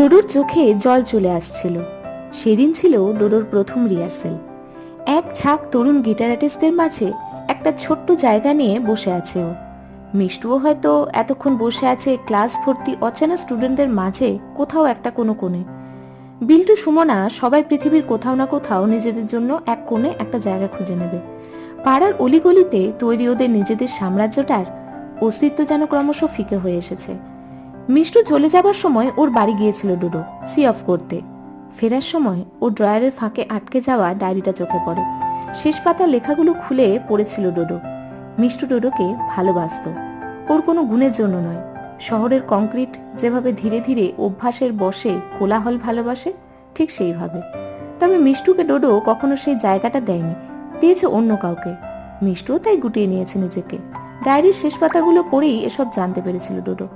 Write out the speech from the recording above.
ডোডোর চোখে জল চলে আসছিল। সেদিন ছিল ডোডোর প্রথম রিহার্সেল। এক ঝাঁক তরুণ গিটারিস্টদের মাঝে একটা ছোট্ট জায়গা নিয়ে বসে আছে ও। মিষ্টুও হয়তো এতক্ষণ বসে আছে ক্লাস ভর্তি অচেনা স্টুডেন্টদের মাঝে কোথাও একটা কোনো কোণে। বিল্টু, সুমনা সবাই পৃথিবীর কোথাও না কোথাও নিজেদের জন্য এক কোণে একটা জায়গা খুঁজে নেবে। পাড়ার অলিগলিতে তৈরি ওদের নিজেদের সাম্রাজ্যটার অস্তিত্ব যেন ক্রমশ ফিকে হয়ে এসেছে। মিষ্টু চলে যাবার সময় ওর বাড়ি গিয়েছিল ডোডো সি অফ করতে। ফেরার সময় ও ড্রয়ারের ফাঁকে আটকে যাওয়া ডায়েরিটা চোখে পড়ে। শেষ পাতার লেখাগুলো খুলে পড়েছিল ডোডো। মিষ্টু ডোডোকে ভালোবাসত, ওর কোনো গুণের জন্য নয়। শহরের কংক্রিট যেভাবে ধীরে ধীরে অভ্যাসের বশে কোলাহল ভালোবাসে, ঠিক সেইভাবে। তবে মিষ্টুকে ডোডো কখনো সেই জায়গাটা দেয়নি, দিয়েছে অন্য কাউকে। মিষ্টুও তাই গুটিয়ে নিয়েছে নিজেকে। ডায়েরির শেষ পাতাগুলো পড়েই এসব জানতে পেরেছিল ডোডো।